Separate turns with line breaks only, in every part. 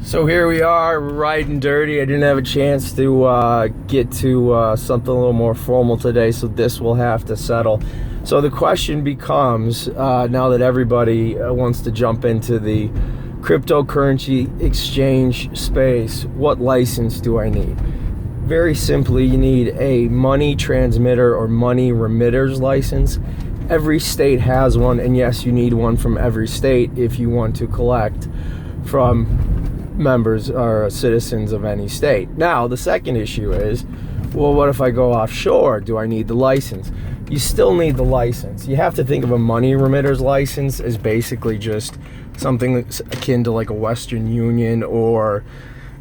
So here we are, riding dirty. I didn't have a chance to get to something a little more formal today, so this will have to settle. So the question becomes, now that everybody wants to jump into the cryptocurrency exchange space, what license do I need? Very simply, you need a money transmitter or money remitters license. Every state has one, and yes, you need one from every state if you want to collect from members or citizens of any state. Now, the second issue is, well, what if I go offshore? Do I need the license? You still need the license. You have to think of a money remitters license as basically just something that's akin to like a Western Union or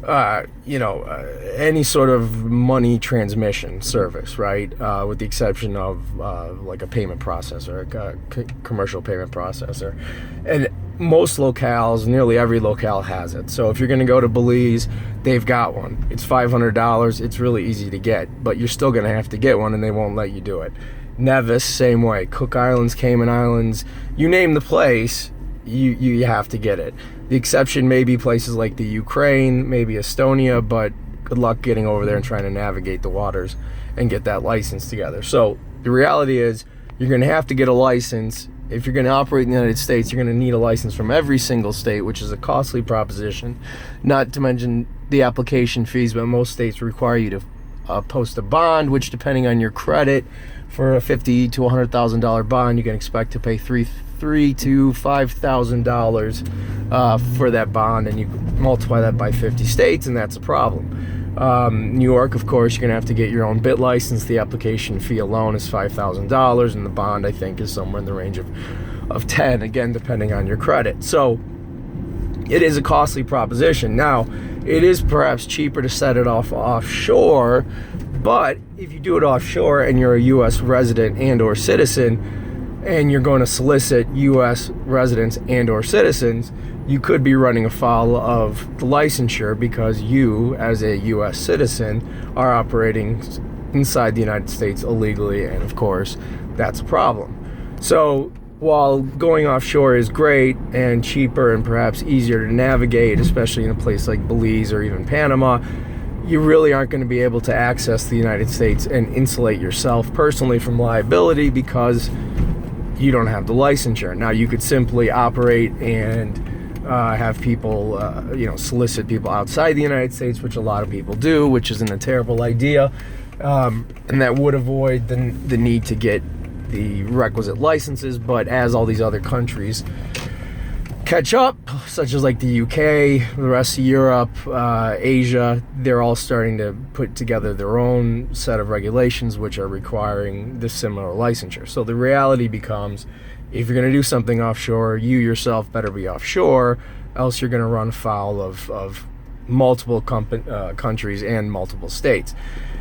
any sort of money transmission service, right? With the exception of like a payment processor, a commercial payment processor. And most locales, nearly every locale has it. So if you're going to go to Belize, they've got one. It's $500. It's really easy to get, but you're still going to have to get one, and they won't let you do it. Nevis, same way. Cook Islands, Cayman Islands, you name the place, you have to get it. The exception may be places like the Ukraine, maybe Estonia, but good luck getting over there and trying to navigate the waters and get that license together. So the reality is you're going to have to get a license. If you're going to operate in the United States, you're going to need a license from every single state, which is a costly proposition, not to mention the application fees, but most states require you to post a bond, which depending on your credit, for a $50,000 to $100,000 bond, you can expect to pay $3,000 to $5,000 for that bond, and you multiply that by 50 states, and that's a problem. New York, of course, you're going to have to get your own bit license. The application fee alone is $5,000, and the bond, I think, is somewhere in the range of 10, again, depending on your credit. So it is a costly proposition. Now, it is perhaps cheaper to set it off offshore, but if you do it offshore and you're a U.S. resident and or citizen, and you're going to solicit U.S. residents and or citizens, you could be running afoul of the licensure because you, as a U.S. citizen, are operating inside the United States illegally, and of course, that's a problem. So while going offshore is great and cheaper and perhaps easier to navigate, especially in a place like Belize or even Panama, you really aren't going to be able to access the United States and insulate yourself personally from liability because you don't have the licensure. Now, you could simply operate and have people, solicit people outside the United States, which a lot of people do, which isn't a terrible idea, and that would avoid the need to get the requisite licenses. But as all these other countries catch up, such as like the UK, the rest of Europe, Asia, they're all starting to put together their own set of regulations which are requiring the similar licensure. So the reality becomes, if you're going to do something offshore, you yourself better be offshore, else you're going to run afoul of multiple countries and multiple states.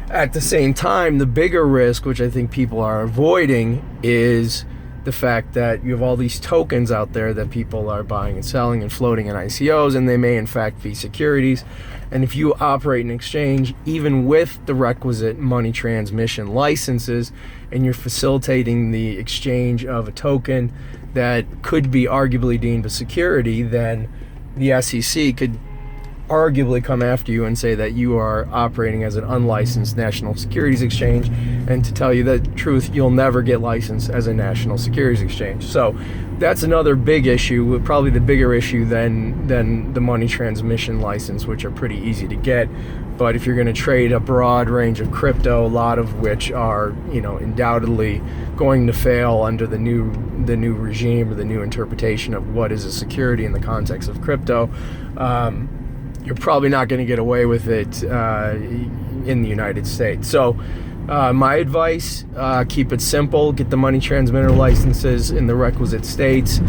At the same time, the bigger risk, which I think people are avoiding, is the fact that you have all these tokens out there that people are buying and selling and floating in ICOs, and they may in fact be securities. And if you operate an exchange, even with the requisite money transmission licenses, and you're facilitating the exchange of a token that could be arguably deemed a security, then the SEC could arguably come after you and say that you are operating as an unlicensed national securities exchange. And to tell you the truth, you'll never get licensed as a national securities exchange. So that's another big issue, probably the bigger issue than the money transmission license, which are pretty easy to get. But if you're going to trade a broad range of crypto, a lot of which are, undoubtedly going to fail under the new regime or the new interpretation of what is a security in the context of crypto, you're probably not going to get away with it in the United States. So my advice, keep it simple, get the money transmitter licenses in the requisite states,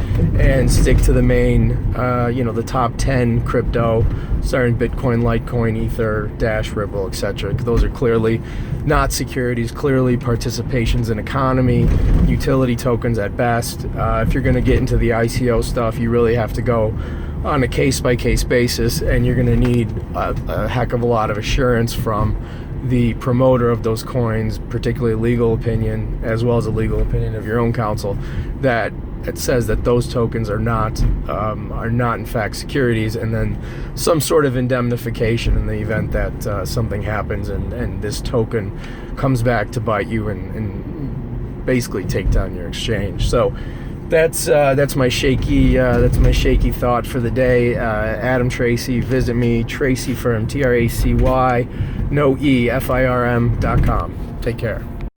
and stick to the main, the top 10 crypto, starting Bitcoin, Litecoin, Ether, Dash, Ripple, etc. Those are clearly not securities, clearly participations in economy, utility tokens at best. If you're going to get into the ICO stuff, you really have to go on a case-by-case basis, and you're going to need a heck of a lot of assurance from the promoter of those coins, particularly legal opinion, as well as a legal opinion of your own counsel, that it says that those tokens are not in fact securities, and then some sort of indemnification in the event that something happens and this token comes back to bite you and basically take down your exchange. So that's my shaky thought for the day. Adam Tracy, visit me, Tracy Firm, TRACY, no E, FIRM.com. Take care.